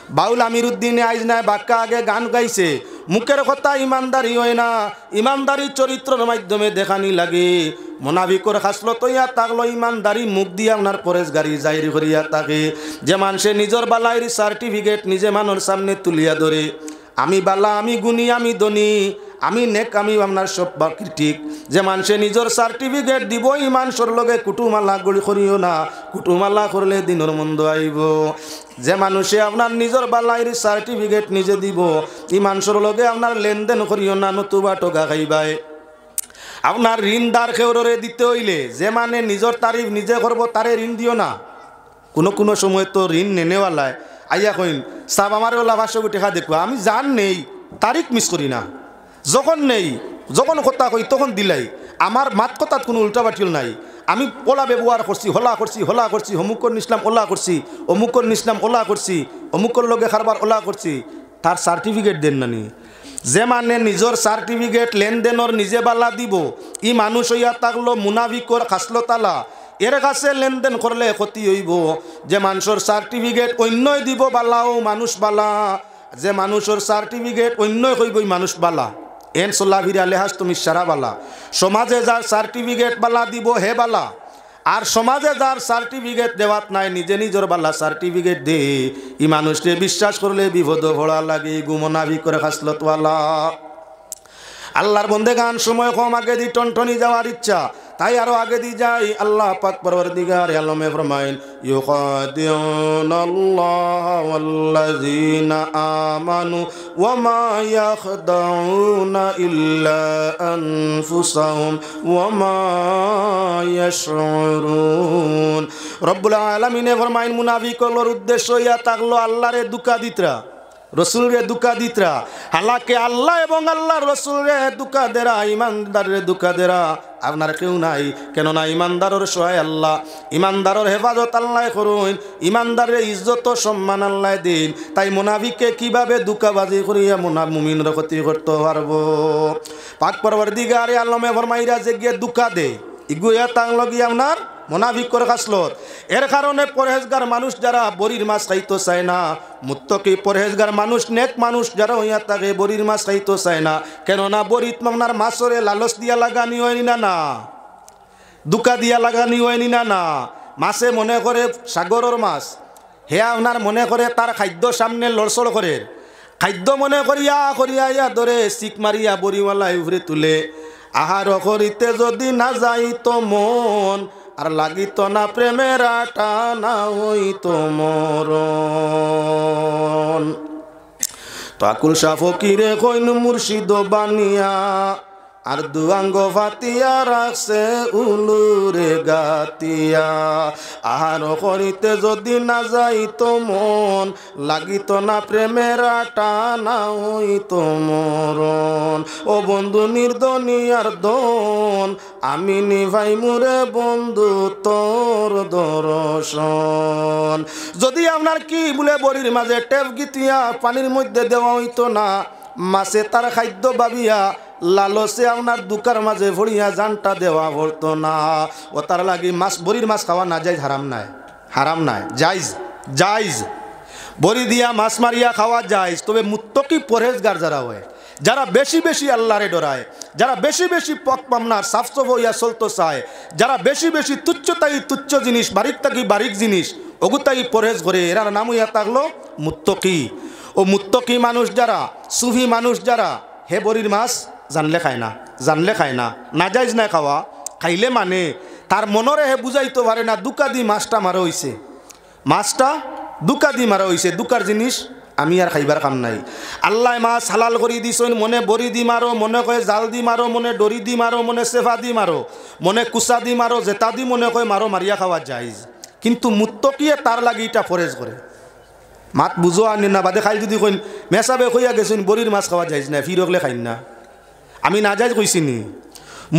বাউল আমিরুদ্দিনে আইজ নাই বাক্কা আগে গান গাইছে মুখের কথা ইমানদারি হয় না ইমানদারি চরিত্রের মাধ্যমে দেখানি লাগে মুনাফিকর খাসলত ইয়া তাকলো ইমানদারি মুখ দিয়ে আপনার পরেশগারি জাহির করিয়া থাকে যে মানুষে নিজের বালাইর সার্টিফিকেট নিজে মানুষ সামনে তুলিয়া ধরে আমি বালা আমি গুণী আমি ধনী আমি নেক আমি আপনার সব বাকি ঠিক যে মানুষে নিজের সার্টিফিকেট দিব ইমানসর লগে কুটুমালা গড়ি করিও না কুটুমালা করলে দিনের মন্দ আইব যে মানুষে আপনার নিজের বালাইর সার্টিফিকেট নিজে দিব ইমানসর লগে আপনার লেনদেন করিও না নতুবা টোকা খাইবাই আপনার ঋণদার খেউরে দিতে হইলে যে মানে নিজের তারিফ নিজে করব তারে ঋণ দিও না কোনো সময় তো ঋণ নেনেওয়ালায় আইয়া কইন সাব আমার ওলা 500 কোটি টাকা দেখবা আমি জান নেই তারিখ মিস করি না যখন নেই যখন কথা কই তখন দিলাই আমার মাত কথাত কোনো উল্টাপাটিল নাই আমি ওলা ব্যবহার করছি হলা করছি অমুকর নিসলাম ওলা করছি অমুকর নিসলাম ওলা করছি অমুকর লগে খারবার ওলা করছি তার সার্টিফিকেট দেন নানি যে মানে নিজের সার্টিফিকেট লেনদেনের নিজে বালা দিব ই মানুষ হইয়া থাকলো মুনাফিকর খাসলতালা এর কাছে লেনদেন করলে ক্ষতি হইব যে মানুষের সার্টিফিকেট অন্যই দিব বালাও মানুষ বালা যে মানুষের সার্টিফিকেট অন্যই কইব মানুষ বালা এন সোল্লাভিরা লেহাজ তুমি সারা বালা সমাজে যার সার্টিফিকেট বালা দিব হে বালা আর সমাজে যার সার্টিফিকেট দেওয়াত নাই নিজে নিজের বালা সার্টিফিকেট দে ই মানুষকে বিশ্বাস করলে বিপদ ভরা লাগে গুমনাভি করে খাসলতওয়ালা আল্লাহর বন্দে গান সময় কম আগে দি টনটনি যাওয়ার ইচ্ছা তাই আরো আগে দি যাই আল্লাহ পাক পরওয়ারদিগার আলমে ফরমাইন ইউখাদিউনাল্লাহ ওয়াল্লাযিনা আমানু ওয়া মা ইয়াখদাউনা ইল্লা আনফুসাহুম ওয়া মা ইয়াশউরুন রব্বুল আলামিন ফরমাইন মুনাফিকদের উদ্দেশ্য ইয়া থাকলো আল্লাহরে দুকা দিতরা রসুলরে দুকা দিতরা হালাকে আল্লাহ এবং আল্লাহর রসুলরে দুকা দেরা ইমানদারের দুকা দেরা আপনার কেউ নাই কেননা ইমানদারের সহায় আল্লাহ ইমানদারের হেফাজত আল্লাহ করুন ইমানদারের ইজ্জত সম্মান আল্লাহ দিন তাই মুনাফিককে কিভাবে দুকাবাজি করিয়া মুমিনের ক্ষতি করতে পারবো পাক পরওয়ারদিগার আলমে ফরমাইরা যে গিয়ে দুকা দে ইগুয়া তাংলগি আপনার মুনাফিকর খাসলত এর কারণে পরহেজগার মানুষ যারা বরির মাছ খাইতে চায় না মুত্তকি পরহেজগার মানুষ নেক মানুষ যারা হইয়া থাকে বরির মাছ খাইতে চায় না কেননা বরিত আপনার মাছরে লালচ দিয়া লাগানি হয়নি না দুকা দিয়া লাগানি হয়নি না মাছে মনে করে সাগরের মাছ হে আপনার মনে করে তার খাদ্য সামনে লড়সড় করে খাদ্য মনে করিয়া ইয়া ধরে চিক মারিয়া বরিওয়ালা উভরে তুলে আহার করিতে যদি না যাইত মন আর লাগিত না প্রেমের টানা হইত মরণ তাকুল শাহ ফকিরে কইন মুর্শিদ বানিয়া আর দুয়াঙ্গ ফাতিয়া রাখছে উলুরে গাতিয়া আহার করিতে যদি না যাইত মন লাগিত না প্রেমের টানা হইত মরণ ও বন্ধু নির্দনিয়ার দন আমি নিভাই মুরে বন্ধু তোর দর্শন যদি আপনার কি বলে বড়ির মাঝে টেপ গিতিয়া পানির মধ্যে দেওয়া হইতো না মাছে তার খাদ্য ভাবিয়া লালসে আপনার দুকার মাঝে ভরিয়া জানটা দেওয়া পড়তো না ও তার লাগি মাছ বড়ির মাছ খাওয়া না যাইজ হারাম নাই জাইজ বড়ি দিয়া মাছ মারিয়া খাওয়া যাইজ তবে মুত্তকি পরহেজগার যারা হয় যারা বেশি বেশি আল্লাহরে ডরায় যারা বেশি বেশি পথ পামনার সাফসফ হইয়া চলতে চায় যারা বেশি বেশি তুচ্ছতাই তুচ্ছ জিনিস বারিক থাকি বারিক জিনিস অগুতাই পরহেজ করে এরার নাম হইয়া থাকলো মুত্তকি ও মুত্তকি মানুষ যারা সুফি মানুষ যারা হে বড়ির মাছ জানলে খায় না নাজাইজ না খাওয়া খাইলে মানে তার মনরে হে বুঝাইতে পারে না দুকা দি মাছটা মারা হইছে মাছটা দুকা দি মারা হইছে দুকার জিনিস আমি আর খাইবার কাম নাই আল্লাহ মাছ হালাল করে দিছেন মনে বড়ি দি মারো মনে কয় জাল দি মারো মনে ডরি দি মারো মনে সেফা দি মারো মনে কুচা দি মারো জেতা দি মনে কয় মারো মারিয়া খাওয়া যাইজ কিন্তু মুত্তকিয়ে তার লাগি এটা ফরেজ করে মাত বুঝো আনি না বাদে খাই যদি কইন মেসাবে কইয়া গেছেন বড়ির মাছ খাওয়া যাইজ না ফিরকলে খাইন না আমি না যাই কইছি নি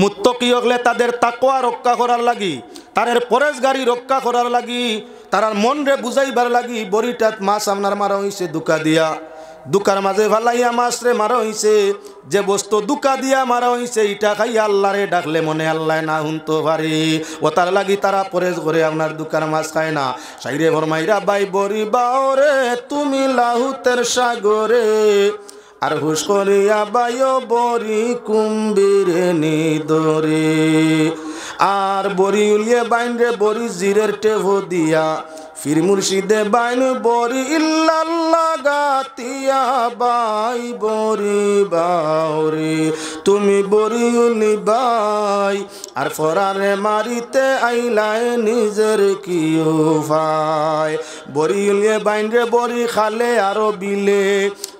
মুত্তকি হলে তাদের তাকওয়া রক্ষা করার লাগি তাদের পরেশগারি রক্ষা করার লাগি তার মন রে বুঝাইবার লাগি বড়িটাত মাছ আপনার মারা হইছে দুকা দিয়া দুকার মাঝে ফালাইয়া মাছরে মারা হইছে, যে বস্তু দুকা দিয়া মারা হইছে ইটা খাইয়া আল্লাহরে ডাকলে মনে আল্লাহ না শুনতে পারে, ও তার লাগি তারা পরেজ করে আপনার দুকার মাছ খায় না। সাইরে ফরমাইরা বাই বরি বাওরে তুমি লাহুতের সাগরে, আর হুশ করিয়া বাইও বরি কুম্বীরে নিদরে, আর বরি উলিয়ে বাইন রে বরি জিরের টেভো দিয়া, ফির মুর্শিদে বাইন বরি ইল্লাল্লাহ গাতিয়া বাই বরি বাউরে তুমি বরি উলি বাই, আর ফরারে মারিতে আইলায় নিজের কি উপায়, বরি উলিয়ে বাইন রে বরি খালে আরো বিলে,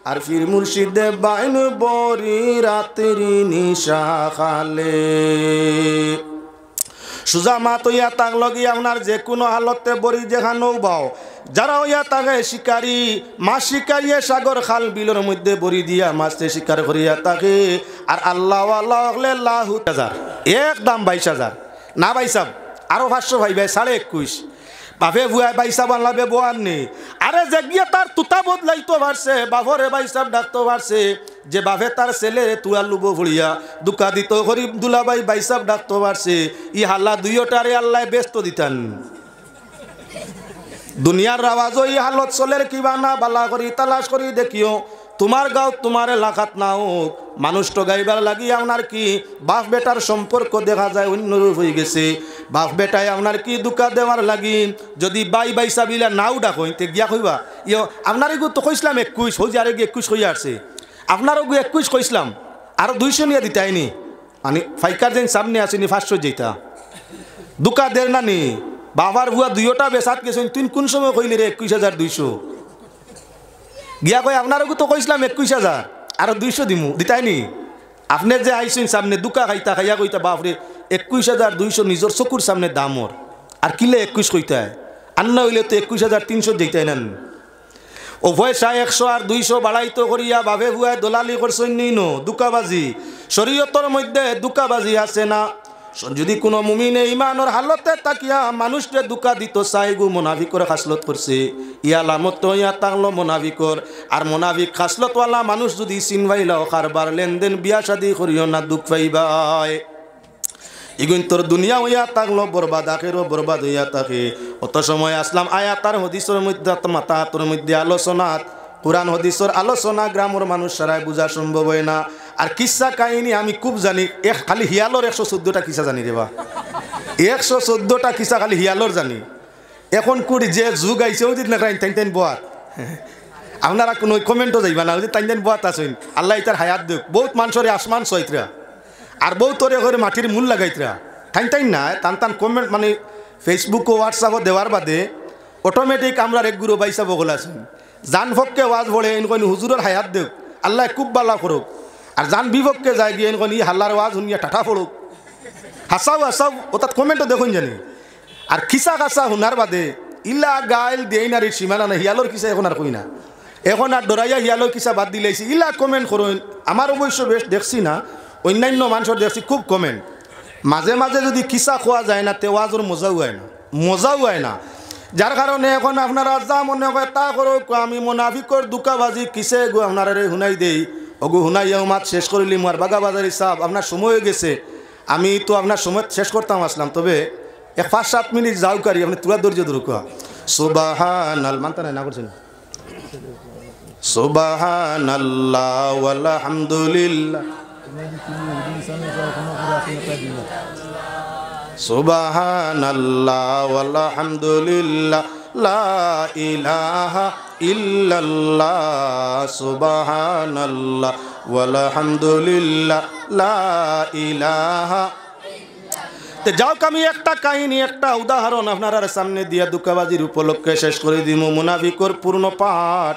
আর ফির মুর্শিদে বাইন বরি রাত্রি নিশা খালে। সুজা মা তৈয়া তাক লগিয়া আপনার যে কোনো হালতে বরি যেখানেও বাও, যারা হইয়া তাকে শিকারী মাছ শিকারিয়ে সাগর খাল বিলের মধ্যে বরি দিয়া মাছতে শিকার করিয়া তাকে, আর আল্লাহ আল্লাহ হলে লাহু হাজার একদম 22,000 না বাইসাব আরো 500 ভাই ভাই 21.5 বাপে ভুয়া বাইসাব আনলাবে বোয়ার নেই। আরে যে গিয়া তার তুতা বদলাইতে পারছে, বাপরে বাইসাব ডাকতে পারছে, যে বাপে তার ছেলে তুয়া লুবো ভরিয়া দুকা দিত গরিব দুলাবাই বাইসাব ডাকতে পারছে, ই হাল্লা দুইটারে আল্লাহ ব্যস্ত দিতেন। দুনিয়ার আওয়াজও ই হালত চলের কিবা না বালা করি তালাশ করি দেখিও, তোমার গাঁও তোমার এলাকাত না হোক, মানুষ তো গাইবার লাগি আপনার কি বাপ বেটার সম্পর্ক দেখা যায় অন্যরূপ হয়ে গেছে। বাপ বেটায় আপনার কি দুকা দেওয়ার লাগি যদি বাই বাইসা বিলা নাও ডাকই তে গিয়া কইবা ইয় আপনার এগু তো কইসলাম 21 হয়ে আর 21 হয়ে আসছে, আপনারও গু 21 কইসলাম আর 200 নিয়ে দিতাইনি, মানে ফাইকার যেন সামনে আসেনি 500 যেটা দুকা দের না নি। বাবার বুয়া দুইটা বেসাত গেছেন, তুই কোন সময় কইলি রে 21,200 গিয়া কই আপনারও তো কইসলাম 21,000 আর 200 দিমু দিতাইনি। আপনি যে আইসেন সামনে দুকা খাইতা খাইয়া কইতা বাপরে 21,200 নিজের চকুর সামনে দামর, আর কিলে 21 কইতায় আন্না হইলে তো 21,300 যেতাই নেন। ও পয়সা 100 আর 200 বাড়াইতো করিয়া বাপে বুয়ায় দলালি করছেন নিন দুকাবাজি। শরীয়তর মধ্যে দুকাবাজি আছে না? যদি কোনো মুমিনে ইমানের হালতে তাকিয়া মানুষকে দুকা দিত চাইগু মোনাফিকর খাসলত করছে, ইয়া লামত ইয়া তাকলো মোনাফিকর। আর মোনাফিক খাসলতওয়ালা মানুষ যদি চিনবাইলাও কারবার লেনদেন বিয়া শাদি করিও না দুঃখ পাইবাই। ইগুন তোর দুনিয়া হইয়া থাকলো বরবাদ, আখেরও বরবাদ হইয়া থাকে। অত সময় আসলাম আয়াতার হদিসের মধ্যে মাতা তোর মধ্যে আলোচনাত, কোরআন হদিসের আলোচনা গ্রামের মানুষ সারাই বোঝা সম্ভব হয় না। আর কিসা কাহিনী আমি খুব জানি, খালি হিয়ালোর 114টা কিসা জানি রে বা, 114টা কিসা খালি হিয়ালোর জানি। এখন কুড়ি যে যুগ আইছে ওই দিন না টাইন টাইন বোয়াত, আপনারা কোনো কমেন্টও যাইবা না, ওই যে টাইন টাইন বোয়াত আছেন। আল্লাহ তার হায়াত দেখ, বহুত মানুষের আসমান সৈতরা আর বহুত তোরে করে মাটির মূল লাগাইতরা টাইন টাইন না টান টান কমেন্ট, মানে ফেসবুক ও হোয়াটসঅ্যাপও দেওয়ার বাদে অটোমেটিক আমরা এক গুরু বাইসা বগল আছেন। জান ফককে ওয়াজ বলে এনকন হুজুরের হায়াত দেখ, আল্লাহ খুব বালা করুক। আর জান বিভককে যায় গিয়ে এনকন ই হাল্লার ওয়াজ শুনিয়া ঠাঠা পড়ুক, হাসাও হাসাও ও তার কমেন্টও দেখুন জানি। আর খিসা খাসা শুনার বাদে ইলা গাইল দেই নারীর সীমানা না, হিয়ালোর কিসা এখন আর কই না। এখন আর ডরাইয়া হিয়ালোর কিসা বাদ দিলাইছি, ইলা কমেন্ট করুন। আমার অবশ্য বেশ দেখছি না, অন্যান্য মানুষের দেখছি খুব কমেন্ট। মাঝে মাঝে যদি কিসা খোয়া যায় না তে ওয়াজের মজাও হয় না, মজাও হয় না। যার কারণে এখন আপনারা যা মনে হয় তা করো, আমি মোনাফিকর দুকাবাজি কিসে গো আপনারা শুনাই দেই। ওগু শুনাইয়াও মাত শেষ করিলি মার বাগাবাজারি সাহেব, আপনার সময় হয়ে গেছে। আমি তো আপনার সময় শেষ করতাম আসলাম, তবে 5-7 মিনিট যাও কারি আপনি তুলা ধৈর্য ধরুকা। সুবহানাল মানতা না করছেন, সুবহানাল্লাহ ওয়ালহামদুলিল্লাহ, সুবহানাল্লাহ ওয়ালহামদুলিল্লাহ, লা ইলাহা ইল্লাল্লাহ, সুবহানাল্লাহ ওয়ালহামদুলিল্লাহ, লা ইলাহা। তো যাও আমি একটা কাহিনী, একটা উদাহরণ আপনার সামনে দিয়া দুকাবাজির উপলক্ষে শেষ করে দিব। মুনাফিকর পূর্ণ পাঠ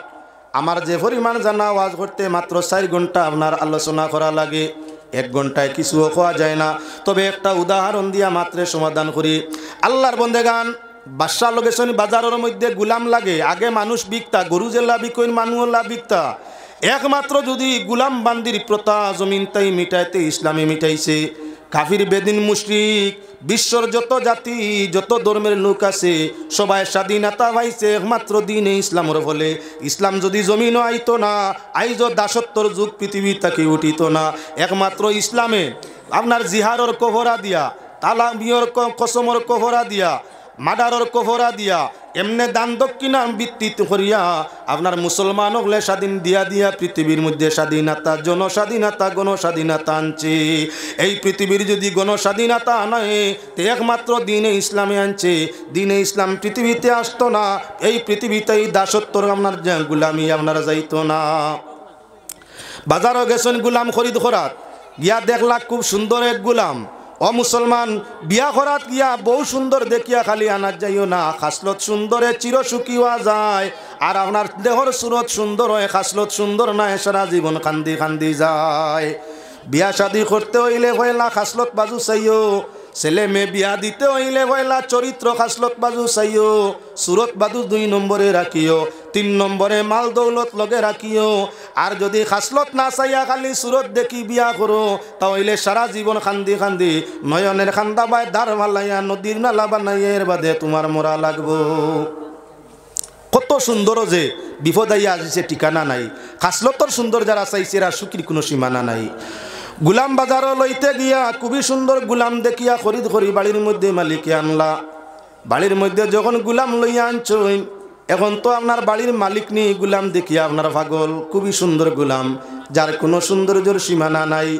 আমার যে পরিমাণ জানা, ওয়াজ করতে মাত্র 4 ঘন্টা আপনার আলোচনা করা লাগে, 1 ঘন্টায় কিছুও খাওয়া যায় না। তবে একটা উদাহরণ দিয়া মাত্র সমাধান করি। আল্লাহর বন্দেগান বাদশা লোকেশন বাজারের মধ্যে গুলাম লাগে, আগে মানুষ বিকতা, গরু জেলা বিকইন মানুষলা বিকতা। একমাত্র যদি গুলাম বান্দির প্রথা জমিন তাই মিটাইতে ইসলামে মিটাইছে, কাফির বেদিন মুশরিক বিশ্বর যত জাতি যত ধর্মের লোক আছে সবাই স্বাধীনতা পাইছে একমাত্র দিনে ইসলামের ফলে। ইসলাম যদি জমিনও আইতো না, আইজ দাসত্বর যুগ পৃথিবী তাকে উঠিত না। একমাত্র ইসলামে আপনার জিহারর কহরা দিয়া, তালাবিয়র কসমর কহরা দিয়া, মার্ডারর কহরা দিয়া, এমনে দান দক্ষিণা ভিত্তিতে করিয়া আপনার মুসলমান হলে স্বাধীন দিয়া দিয়া পৃথিবীর মধ্যে স্বাধীনতা, জনস্বাধীনতা, গণস্বাধীনতা আনছে। এই পৃথিবীর যদি গণস্বাধীনতা আনে তো একমাত্র দিনে ইসলামে আনছে। দিনে ইসলাম পৃথিবীতে আসতো না, এই পৃথিবীতে এই দাসত্বর আপনার গুলামি আপনারা যাইতো না। বাজারও গেছেন গুলাম খরিদ করাত গিয়া দেখলা খুব সুন্দর এক গুলাম। ও মুসলমান, বিয়া করাত গিয়া বহু সুন্দর দেখিয়া খালি আনার যাইও না, খাসলত সুন্দরে চির সুখিয়া যায়। আর আপনার দেহর সুরত সুন্দর হয়, খাসলত সুন্দর না, সারা জীবন কান্দি কান্দি যায়। বিয়া শাদি করতে হইলে হইলা খাসলত বাজু চাইও, ছেলে মেয়ে বিয়া দিতে হইলে হইলা চরিত্র খাসলত বাজু চাইও, সুরত বাজু 2 নম্বরে রাখিও, 3 নম্বরে মাল দৌলত লগে রাখিও। আর যদি খাসলত না চাইয়া খালি সুরত দেখি বিয়া করো তাহলে সারা জীবন খান্দি খান্দি নয়নের খান্দা বাই দার ভালাইয়া নদীর নালা বানাইয়ের বাদে তোমার মরা লাগবো। কত সুন্দর যে বিপদ আইয়া আসছে ঠিকানা নাই। খাসলতর সুন্দর যারা চাইছে এরা সুখীর কোনো সীমানা নাই। গুলাম বাজারও লইতে গিয়া খুবই সুন্দর গুলাম দেখিয়া খরিদ করি বাড়ির মধ্যে মালিকে আনলা। বাড়ির মধ্যে যখন গুলাম লইয়া আনছইন, এখন তো আপনার বাড়ির মালিক নেই, গুলাম দেখিয়া আপনার পাগল। খুবই সুন্দর গুলাম, যার কোনো সৌন্দর্যের সীমানা নাই।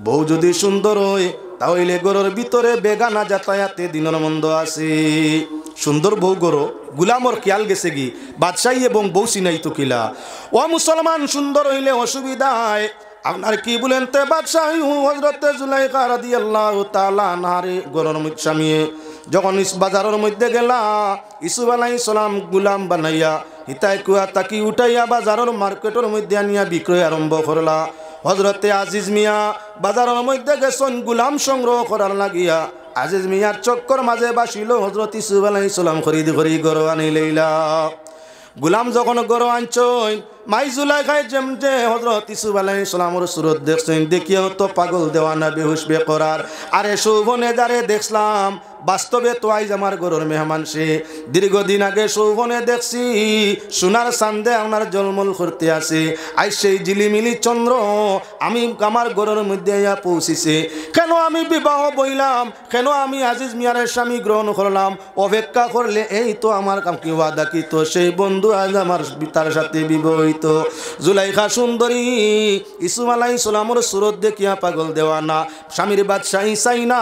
বউ যদি সুন্দর হয় তাহলে গরুর ভিতরে বেগানা যাতায়াতে দিনের মন্দ আছে। সুন্দর বউ গরো গুলামর খেয়াল গেছে কি বাদশাহী এবং বউ চিনাই তো কিলা। ও মুসলমান, সুন্দর হইলে অসুবিধায় আপনার কি বলেন তে বাদশাহী হযরতে জুলাইখা রাদিয়াল্লাহু তাআলা আনহারে গরুর স্বামী যখন বাজারের মধ্যে গেলা, ইসুফ আলাইহিস সালাম গুলাম বানাইয়া হিতায় কুয়া তাকি উঠাইয়া বাজারের মার্কেটের মধ্যে আনিয়া বিক্রয় আরম্ভ করলা। হযরতে আজিজ মিয়া বাজারের মধ্যে গেছেন গুলাম সংগ্রহ করার লাগিয়া। আজিজ মিয়ার চক্কর মাঝে বাসিল হযরত ইসুফ আলাইহিস সালাম খরিদ করি গরু আনি লইলা। গুলাম যখন গরু আনছইন, মাই জুলাইখায় যেমতে হযরত ইসুফ আলাইহিস সালামের সুরত দেখছেন, দেখিও তো পাগল দেওয়ানা বেহুশ বেকরার। আরে শোভনে যারে দেখলাম বাস্তবে তো আইজ আমার গরুর মেহমান সে। দীর্ঘদিন আগে শোভনে দেখছি সোনার চান্দে আপনার জলমল করতে আছে, আজ সেই জিলিমিলি চন্দ্র আমি আমার গরুর মধ্যে ইয়া পৌঁছিছে। কেন আমি বিবাহ বইলাম, কেন আমি আজিজ মিয়ারের স্বামী গ্রহণ করলাম, অপেক্ষা করলে এই তো আমার কি ওয়াদা কি তো সেই বন্ধু আজ আমার তার সাথে বিবাহিত। জুলাইখা সুন্দরী ইসুফ আলাইহিস সালামের সুরত দেখিয়া পাগল দেওয়ানা। স্বামীর বাদশাহী চাই না,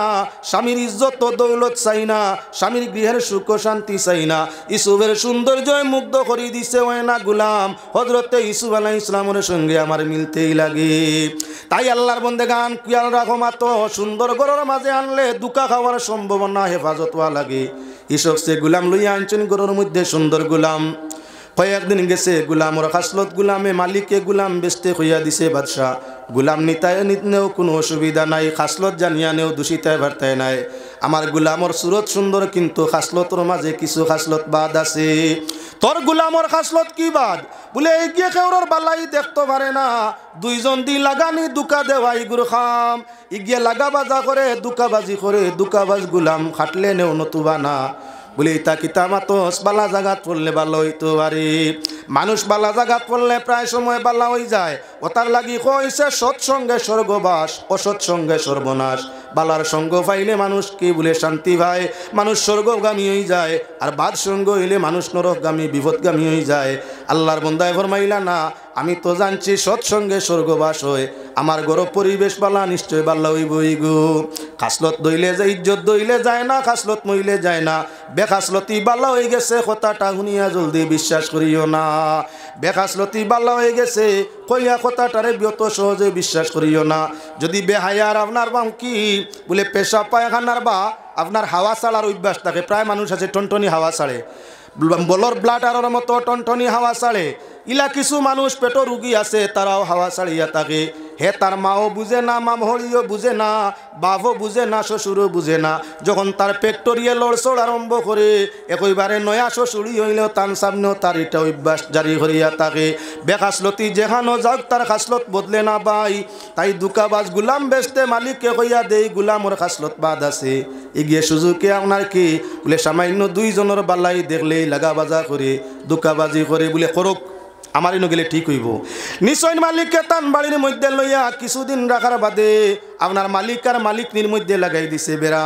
স্বামীর ইজ্জত দৌলত চাই না, স্বামীর গৃহের সুখ শান্তি চাই না। ইসুফের সৌন্দর্যয় মুগ্ধ করে দিছে হয় না গুলাম, হযরতে ইসুফ আলাইহিস সালামের সঙ্গে আমার মিলতেই লাগে। তাই আল্লাহর বন্দেগান খেয়াল রাখো, মাত্র সুন্দর গরুর মাঝে আনলে দুকা খাওয়ার সম্ভাবনা হেফাজত হওয়া লাগে। ইসব সে গুলাম লইয়া আনছেন গরুর মধ্যে সুন্দর গুলাম। কয়েকদিন গেছে গুলামর খাসলত গুলামে মালিকে গুলাম বেচতে হইয়া দিছে বাদশাহ। গুলাম নিতায় নিতেও কোনো অসুবিধা নাই, খাসলত জানিয়া নেও দূষিতায় ভার্তায় নাই। আমার গুলামর সুরত সুন্দর কিন্তু খাসলতর মাঝে কিছু খাসলত বাদ আছে। তোর গুলামর খাসলত কি বাদ? বলে এগিয়ে কেউর বালাই দেখতে পারে না, দুইজন দি লাগানি দুকা দেওয়াই গুরু খাম। ইগিয়ে লাগা বাজা করে দুকাবাজি করে, দুকাবাজ গুলাম খাটলে নেও নতুবা না। বলে ইতা কিতা মাতস বালা জাগাত পড়লে ভালো হইতো পারে। মানুষ বালা জাগাত পড়লে প্রায় সময় বালা হয়ে যায়। ওতার লাগি কইছে সৎসঙ্গে স্বর্গবাস, অসৎসঙ্গে সর্বনাশ। বালার সঙ্গ পাইলে মানুষ কি বলে শান্তি পায়, মানুষ স্বর্গগামী হয়ে যায়। আর বাদ সঙ্গ হইলে মানুষ নরকগামী বিপদগামী হয়ে যায়। আল্লাহর বন্দায় ফরমাইলা না, আমি তো জানছি সৎসঙ্গে স্বর্গবাস হয়, আমার গরব পরিবেশ বালা নিশ্চয় বাল্লা হইবই গো। খাসলত দইলে যায় ইজ্জত দইলে যায় না, খাসলত মইলে যায় না। বেখাসলতি বাল্লা হয়ে গেছে কথাটা শুনিয়া জলদি বিশ্বাস করিও না। বেখাসলতি বাল্লা হয়ে গেছে কইয়া কথাটারে বিয়ত সহজে বিশ্বাস করিও না। যদি বেহায়ার আপনার কি বলে পেশা পায়খানার বা আপনার হাওয়া ছাড়ার অভ্যাস থাকে, প্রায় মানুষ আছে টনটনি হাওয়া ছাড়ে, বলর ব্লাডারের মতো টনটনি হাওয়া ছাড়ে। ইলা কিছু মানুষ পেটো রুগী আছে তারাও হাওয়া ছাড়িয়া থাকে হে তার মাও বুঝে না মামহরিও বুঝে না বাপও বুঝে না শ্বশুরও বুঝে না যখন তার পেক্টোরিয়ে লড়ছড় আরম্ভ করে একইবারে নয়া শ্বশুরি হইলেও তান সামনেও তার এটা অভ্যাস জারি করিয়া থাকে বেখাসলতি যেখানো যাক তার খাসলত বদলে না পাই তাই দুকাবাজ গুলাম বেচতে মালিককে কইয়া দেই গুলামর খাসলত বাদ আছে এগিয়ে সুযোগে আপনার কি বলে সামান্য দুইজনের বালাই দেখলেই লাগা বাজা করে দুকাবাজি করে বলে করুক আমার ইনো গেলে ঠিক হইব নিশ্চয় মালিককে তান বাড়ির মধ্যে লইয়া কিছুদিন রাখার বাদে আপনার মালিক আর মালিকনির মধ্যে লাগাই দিছে বেড়া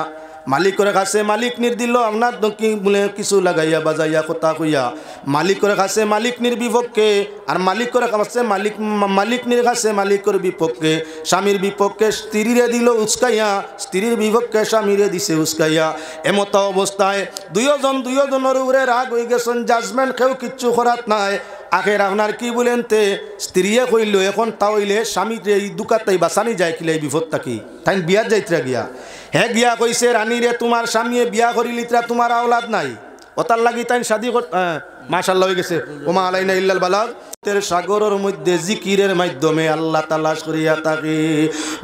মালিকের কাছে মালিকনির দিল আপনার কি বলে কিছু লাগাইয়া বাজাইয়া কথা কইয়া মালিকের কাছে মালিকনির বিপক্ষে আর মালিকের কাছে মালিকনির কাছে মালিকের বিপক্ষে স্বামীর বিপক্ষে স্ত্রীরে দিল উস্কাইয়া স্ত্রীর বিপক্ষে স্বামীরে দিছে উস্কাইয়া এমত অবস্থায় দুইজনের উপরে রাগ হয়ে গেছেন জাজমেন্ট কেউ কিচ্ছু করাত নাই আখের আপনার কি বলেন তে স্ত্রীয়ে কইল এখন তাইলে স্বামীরে এই দুকাতাই বাঁচানি যায় কিলে এই বিপদটা কি তাই বিয়ার যাইতরা গিয়া হে গিয়া কইছে রানী রে তোমার স্বামীয়ে বিয়া করিলিতরা তোমার আওলাদ নাই ওতার লাগি তাই শাদি মাশাআল্লাহ হয়ে গেছে ওমা আলাইনা ইল্লাল বালাগ সাগরের মধ্যে জিকিরের মাধ্যমে আল্লাহ তালাশ করিয়া থাকে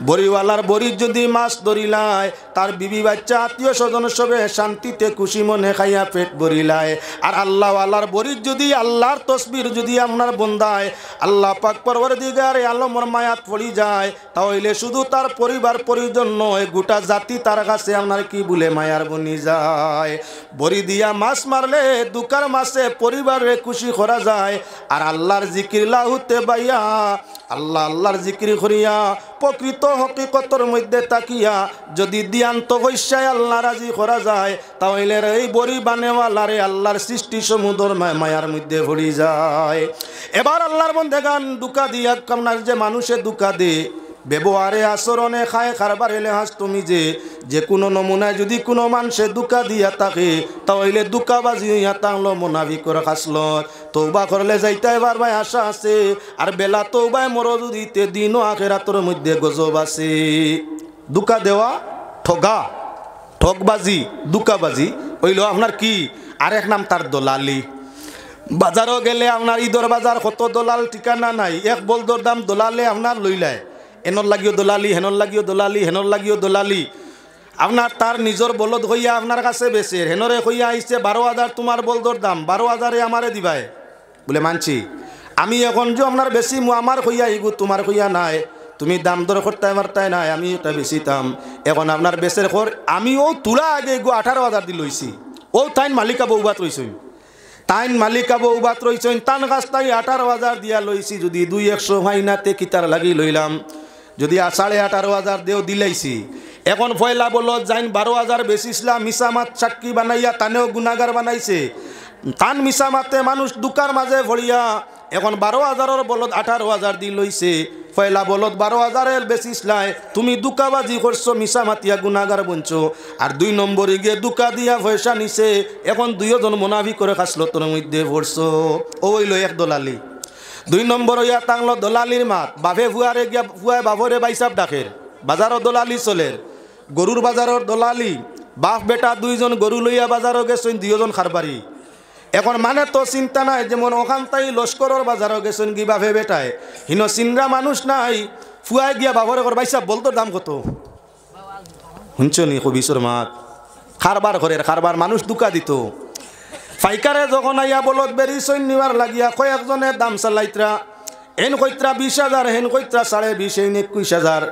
বড়িওয়ালার বড়ির যদি মাছ ধরিলায় তার বিবি বাচ্চা আত্মীয় স্বজন সবে শান্তিতে খুশি মনে খাইয়া পেট ভরিলায় আর আল্লাহওয়ালার বড়ির যদি আল্লাহর তসবির যদি আপনার বন্দায় আল্লাহ পাক পরওয়ারদিগারে আলমর মায়াত পড়ি যায় তাহলে শুধু তার পরিবার পরিজন নয় গোটা জাতি তার কাছে আপনার কি বলে মায়ার বনি যায় বড়ি দিয়া মাছ মারলে দুকার মাসে পরিবারে খুশি করা যায় আর আল্লাহর জিকির লাহুতে বাইয়া আল্লাহর জিকির করিয়া প্রকৃত হকিকতর মধ্যে তাকিয়া যদি দিয়ান্ত হইসায় আল্লাহ রাজি করা যায় তাহলে এই বড়ি বানেওয়ালারে আল্লাহর সৃষ্টি সমুদ্র মায়ার মধ্যে ভরি যায় এবার আল্লাহর বন্দেগান দুকা দিয়া আপনার যে মানুষে দুকা দে ব্যবহারে আচরণে খায় খারবারে লেহাজ তুমি যে কোনো নমুনায় যদি কোনো মানুষে দুকা দিয়া থাকে তাহলে দুকাবাজি হইয়া তাহলো মোনাফিকর খাসলত তৌবা করলে যাইতে এবার ভাই আশা আছে আর বেলা তৌবায় মরদ দিতে দিন ও আখেরাতের মধ্যে গজব আছে দুকা দেওয়া ঠকবাজি দুকাবাজি হইল আপনার কি আরেক নাম তার দলালি বাজারও গেলে আপনার ঈদর বাজার কত দলাল ঠিকানা নাই এক বলদর দাম দলালে আপনার লইলায় এনর লাগিও দলালি হেনর লাগিও দলালি হেনর লাগিও দলালি আপনার তার নিজের বলদ হইয়া আপনার কাছে বেচে হেনরে হইয়া আইসে 12,000 তোমার বলদর দাম 12,000 আমারে দিবাই বলে মানছি আমি এখন যে আপনার বেশি আমার হইয়া ইগু তোমার হইয়া নাই তুমি দাম দর করতে মারতাই নাই আমি এটা বেশি দাম এখন আপনার বেচের খর আমিও তুলা আগে ইগু 18,000 দি লইছি ও তাইন মালিকা বউবাত রইছই তাইন মালিকা বউবাত রইছই তান কাছ তাই 18,000 দিয়া লইছি যদি 200 ভাইনাতে কিতার লাগি লইলাম যদি 18,500 দেও দিলাইছি এখন ফয়লা বলো যাইন 12,000 বেচিছিলাম মিসামাত সাক্ষী বানাইয়া তানেও গুনাগার বানাইছে তান মিসামাতে মানুষ দুকার মাঝে ভরিয়া এখন 12,000 বলদ 18,000 দি লইছে ফয়লা বলদ 12,000 বেচিছিলাই তুমি দুকাবাজি করছো মিসামাতিয়া গুনাগার বনছো আর 2 নম্বরে গিয়ে দুকা দিয়া পয়সা নিছে এখন দুইজন মুনাফিক করে খাসলতর মধ্যে ভরছো ও হইল এক দলালি 2 নম্বর ইয়া টাংলো দলালির মাত বাপে ফুয়ারে গিয়া ফুয়ায় বাপরে বাইসাব ডাকের বাজারও দলালি চলের গরুর বাজারের দলালি বাপ বেটা দুইজন গরু লইয়া বাজারও গেছেন দুইজন খারবারি এখন মানে তো চিন্তা নাই যেমন ওখান তাই লস্করের বাজারও গেছেন কি বাপে বেটায় হিনো চিন্তা মানুষ নাই ফুয়ায় গিয়া বাপরে কর বাইসাব বলতো দাম কত শুনছো নি কবিসর মাত খারবার ঘরের খারবার মানুষ দুকা দিত ফাইকারে যখন আইয়া বলত বেরি সৈন নিবার লাগিয়া কয়েকজনের দাম চালাইত্রা হেন কইত্রা 20,000 হেন কইত্রা 20,500 হেন 21,000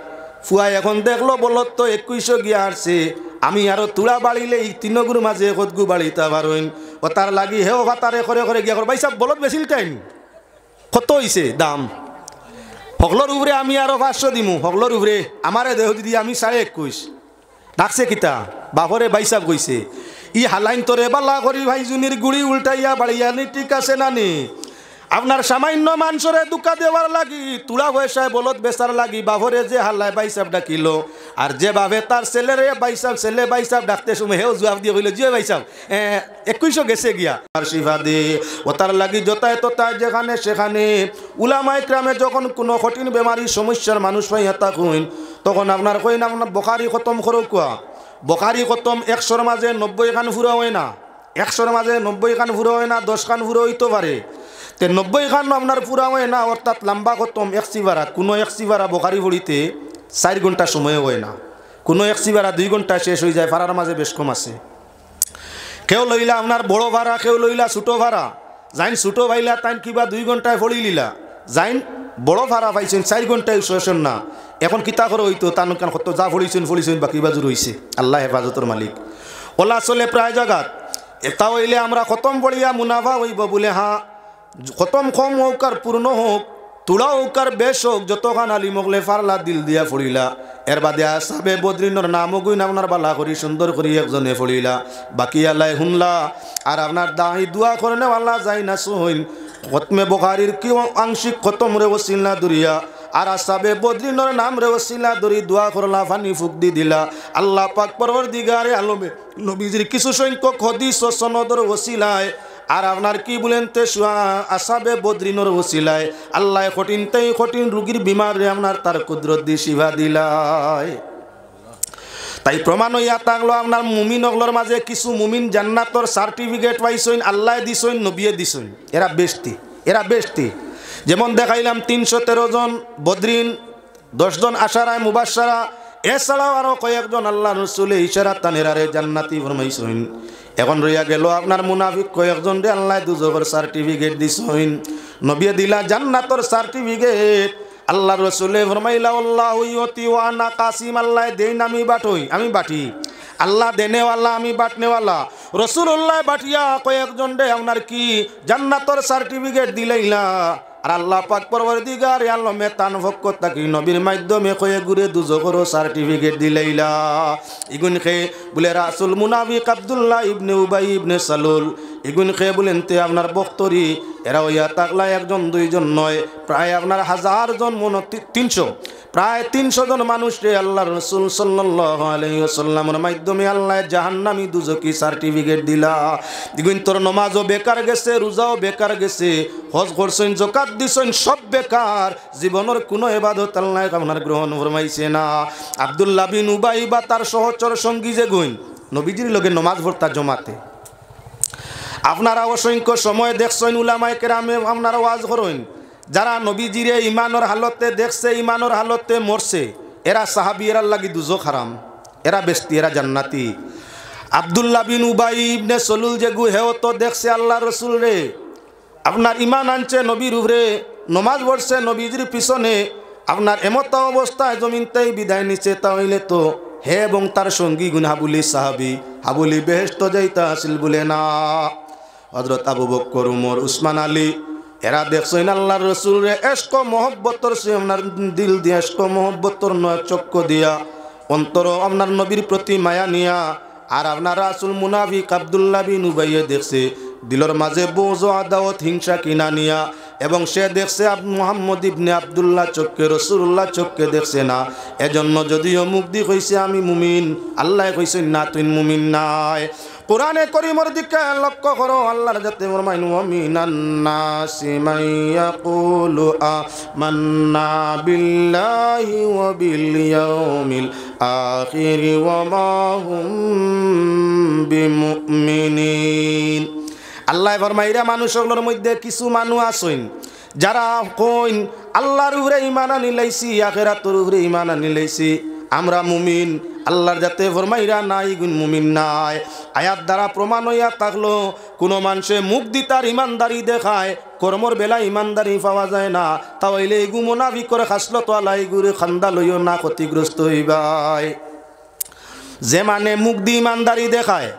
ফুয়াই এখন দেখলো বলত তো 2100 গিয়া আসছে আমি আরো তুলা বাড়িলে এই 3 গুর মাঝে কতগু বাড়িতা পারইন ও তার লাগি হেও ভাতারে করে করে গিয়া ভাই সাহেব বলত বেশিল টাইম কত হইছে দাম হগলর উপরে আমি আরো 500 দিমু হগলর উপরে আমারে দেহ দিদি আমি 21.5 ডাকছে কিতা বাপরে বাইসাব কইছে ই হালাইন তোরে বালা করি ভাই জুনির গুড়ি উল্টাইয়া বাড়িয়া নি ঠিক আছে না নি আপনার সামান্য মানুষরে দুকা দেওয়ার লাগি তুলা পয়সায় বলদ বেচার লাগি বাভরে যে হাল্লায় বাইসাব ডাকিল আর যে বাভে তার ছেলেরে বাইসাব ছেলে বাইসাব ডাকতে সময় হেও জবাব দিয়ে কইল যে বাইসাব 2100 গেছে গিয়া আর শিফা দে ও তার লাগি যতায় ততায় যেখানে সেখানে উলামায়ে কেরামে যখন কোনো কঠিন বেমারি সমস্যার মানুষ পাইয়া থাকুন তখন আপনার কইন আপনার বুখারী খতম করো কুয়া বুখারী খতম 100 মাঝে 90 খান ফুরা হয় না 100 মাঝে 90 খান ফুরা হয় না 10 খান ফুরা হইতে পারে তে 90 খান আপনার পুরা হয় না, অর্থাৎ লম্বা খতম এক সিবারা। কোনো এক সিবারা বোখারি পড়িতে 4 ঘন্টা সময় হয় না, কোনো এক সিবারা 2 ঘন্টা শেষ হয়ে যায়। ফারার মাঝে বেশ কম আছে। কেউ লইলা আপনার বড় ভাড়া, কেউ লইলা ছোটো ভাড়া। যাইন ছোটো ভাইলা তাইন কিবা 2 ঘন্টায় পড়ি লিলা, যাইন বড় ভাড়া পাইছেন 4 ঘন্টায় শোষণ না। এখন কিতা করে হইতো তান কত যা ফড়িছেন বাকি বাজুর হইছে। আল্লাহ হেফাজতর মালিক। ওলা চলে প্রায় জায়গাত। এটা হইলে আমরা খতম পড়িয়া মুনাফা হইব বলে, হ্যাঁ খতম কম হোক আর পূর্ণ হোক, তুলা হোক আর বেশ হোক, যতখান আলি মগলে ফারলা দিল দিয়া ফড়িলা। এর বাদে আসাবে বদ্রিনর নাম গুণ আপনার বালা করি সুন্দর করি একজনে ফড়িলা, বাকি আল্লাহ শুনলা। আর আপনার দাহি দোয়া করে নেওয়াল্লা যাই না সইন খতমে বুখারীর কি আংশিক খতম রে ওসিলা দুরিয়া। আর আসাবে বদ্রিনর নাম রে ওসিলা দরি দোয়া করলা, ফানি ফুক দি দিলা। আল্লাহ পাক পরওয়ারদিগারে আলমে নবীজির কিছু সংখ্যক হাদিস ও সনদর ওসিলায়, আর আপনার কি বলেন তে আসাবে বদ্রিনর ওসিলায় আল্লাহ কঠিন রুগীর বিমার রে আপনার তার কুদরত দি শিবা দিলায়। তাই প্রমাণ হইয়া থাকলো আপনার মুমিন অগলোর মাঝে কিছু মুমিন জান্নাতর সার্টিফিকেট পাইছেন, আল্লাহ দিছেন, নবিয়ে দিছেন। এরা বেশটি যেমন দেখাইলাম 313 জন বদ্রিন, 10 জন আশারায় মুবাশশারা, এছাড়াও আরো কয়েকজন আল্লাহ রসুলে ইশারা তানেরারে জান্নাতি ফরমাইছেন। এখন রইয়া গেল আপনার মুনাফিক কয়েকজন রে আল্লাহ দুজোগের সার্টিফিকেট দিছেন, নবিয়ে দিলা জান্নাতর সার্টিফিকেট। আল্লাহ রসুলে ফরমাইলা আল্লাহু ইউতি ওয়া আনা কাসিম, আল্লাহ দেন আমি বাটই, আমি বাটি। আল্লাহ দেনেওয়ালা, আমি বাটনেওয়ালা। রসুল্লাহ বাটিয়া কয়েকজন রে আপনার কি জান্নাতর সার্টিফিকেট দিলাইলা। আর আল্লাহ পাক পরওয়ারদিগার আলমে তান পক্ষ থাকি নবীর মাধ্যমে কয়ে ঘুরে দুজোগের সার্টিফিকেট দিলাইলা। ইগুন খে বলে রাসুল মুনাফিক আব্দুল্লাহ ইবনে উবাই ইবনে সালুল, ইগুন খে বলেন তে আপনার বক্তরি। এরা হইয়া তাকলা 1 জন 2 জন নয়, প্রায় আপনার 1000 জন, 300, প্রায় 300 জন মানুষ রে আল্লাহ রসুল সাল্লাল্লাহু আলাইহি ওয়াসাল্লামের মাধ্যমে আল্লাহ জাহান্নামী দুজকি সার্টিফিকেট দিলা। দিগুন তোর নমাজও বেকার গেছে, রোজাও বেকার গেছে, হজ করছেন, যাকাত দিছেন, সব বেকার। জীবনের কোনো ইবাদত আল্লাহ আপনার গ্রহণ ফরমাইছে না। আব্দুল্লাহ বিন উবাই বা তার সহচর সঙ্গী যে গুণ নবীজির লগে নমাজ পড়তা জমাতে। আপনারা অসংখ্য সময় দেখছেন উলামায়ে কেরামে আপনারা ওয়াজ করেন, যারা নবীজিরে ইমানের হালতে দেখছে, ইমানের হালতে মরছে, এরা সাহাবী, এরার লাগি দুজক হারাম, এরা বেস্তি, এরা জান্নাতি। আব্দুল্লাহ বিন উবাই ইবনে সলুল যে গু হেও তো দেখছে আল্লাহ রসুল রে আপনার ইমান আনছে, নবীর উপরে নমাজ পড়ছে, নবীজির পিছনে আপনার এমত অবস্থায় জমিনতেই বিদায় নিচ্ছে। তাহলে তো হে এবং তার সঙ্গী গুণ হাবুলি সাহাবী, হাবুলি বেহেশত যাইতা আসিল বলে না। হযরত আবু বকর, উমর, উসমান আলী, এরা দেখছেন আল্লাহর রসুল রে এশক মহব্বতর সে আপনার দিল দিয়া, এশক মহব্বতর নয় চক্ষু দিয়া, অন্তর আপনার নবীর প্রতি মায়া নিয়া। আর আপনার রাসুল মুনাফিক আব্দুল্লাহ বিন উবাইয়ে দেখছে দিলর মাঝে বোঝ আদাওয়াত হিংসা কিনা নিয়া, এবং সে দেখছে মুহাম্মদ ইবনে আব্দুল্লাহ চক্ষে, রসুল্লাহ চক্ষে দেখছে না। এজন্য যদিও মুক্তি কইছে আমি মুমিন, আল্লাহ কইছেন না তুই মুমিন নাই। কোরআনে করিমর দিকে লক্ষ্য করো, আল্লাহর যাতে ফরমাইন ওয়া মিনান নাসি মান ইয়াকুলু আমান্না বিল্লাহি ওয়া বিল ইয়াউমিল আখির ওয়া মা হুম বিমুমিনিন। আল্লাহ ফরমাইরা মানুষগুলোর মধ্যে কিছু মানুষ আছেন যারা কইন আল্লাহর উপরে ঈমান আনিলাইছি, আখিরাতের উপরে ঈমান আনিলাইছি, আমরা মুমিন। আল্লাহর যাতে ফরমাইরা নাই গুণ মুমিন নাই। আয়াত দ্বারা প্রমাণ হইয়া থাকলো কোনো মানুষে মুখ দি তার ইমানদারি দেখায়, কর্মর বেলা ইমানদারি পাওয়া যায় না, তাহলে এগু মুনাফিক করে খাসলো তো আল্লাহ এগুরে খান্দা লইও না, ক্ষতিগ্রস্ত হইবাই। যে মানে মুখ দি ইমানদারি দেখায়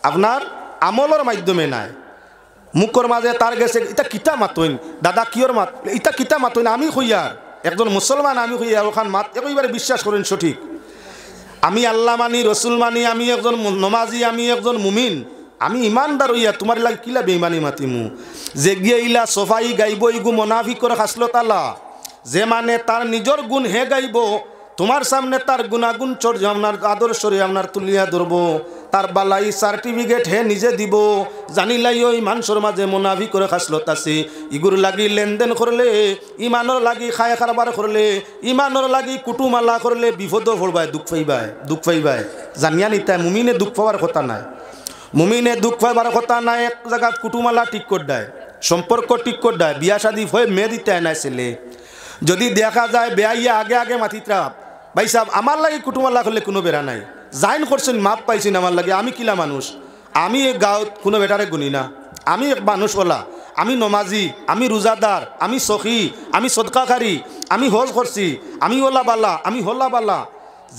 আপনার আমলের মাধ্যমে নাই, মুখর মাঝে তার গেছে ইটা কিতা মাতইন দাদা কিয়র মাত, ইটা কিতা মাতইন আমি কইয়ার একজন মুসলমান, আমি কইয়ার ওখান মাত একইবারে বিশ্বাস করেন সঠিক। আমি আল্লাহ মানি, রসুল মানি, আমি একজন নমাজি, আমি একজন মুমিন, আমি ইমানদার হইয়া তোমার লাগে কিলা বেইমানি মাতিমু। যে গিয়ে ইলা সফাই গাইব ইগু মোনাফিক করে খাসলো তালা, যে মানে তার নিজের গুণ হে গাইব, তোমার সামনে তার গুণাগুণ চর্য আপনার আদর্শরে আপনার তুলিয়া ধরবো, তার বালাই সার্টিফিকেট হে নিজে দিব। জানিলাই ওই মানুষের মাঝে মুনাফিক করে খাসলত আছে, ইগুর লাগি লেনদেন করলে, ইমানর লাগি খায় কারবার করলে, ইমানর লাগি কুটুমালা করলে বিপদ পড়বায়, দুঃখ পাইবাই। জানিয়া নিতাই মুমিনে দুঃখ পাওয়ার কথা নাই, মুমিনে দুঃখ পাইবার কথা নাই। এক জায়গা কুটুমালা ঠিক করে দেয়, সম্পর্ক ঠিক করডা বিয়া শাদি হয়ে মেয়ে দিতে আয় না ছেলে যদি দেখা যায় বেয়াইয়া আগে আগে মাতিত্রা ভাই সাহেব আমার লাগে কুটুমাল্লা করলে কোনো বেড়া নাই জাইন করছেন মাপ পাইছেন আমার লাগে আমি কিলা মানুষ আমি এই গাঁৱত কোনো বেটারে গুনি না আমি এক মানুষ ওলা আমি নমাজি আমি রোজাদার আমি সখী আমি সদকাকারী আমি হজ করছি আমি ওলা বাল্লা আমি হল্লা বাল্লা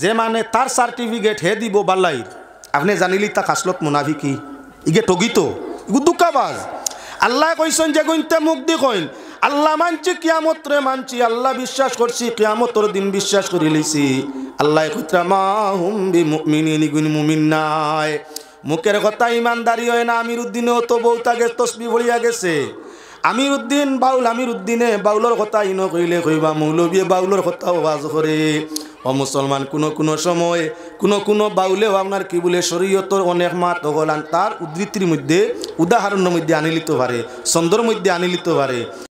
যে মানে তার সার্টিফিকেট হে দিব বাল্লাই আপনি জানিলি তা খাসলত মুনাফিকি ইগে ঠগিত ইগু দুঃখাবাজ আল্লাহ কইছেন যে গইতে মুখ দি কইন আল্লাহ মানছি কিয়ামত রে মানছি আল্লাহ বিশ্বাস করছি কিয়ামতর দিন বিশ্বাস করে লইছি আল্লাহ কইত্রা মা হুম বি মুমিনিন ইগুন মুমিন নাই মুখের কথা ইমানদারি হয় না আমির উদ্দিনেও তো বহুতাকে তসবি ভরিয়া গেছে আমির উদ্দিন বাউল আমির উদ্দিনে বাউলর কথা ইনো কইলে কইবা মৌলবী বাউলর কথা ওয়াজ করে ও মুসলমান কোনো সময় কোনো বাউলেও আপনার কি বলে শরীয়তর অনেক মাত হলান তার উদ্ধৃতির মধ্যে উদাহরণের মধ্যে আনিলিতে পারে ছন্দর মধ্যে আনিলিতে পারে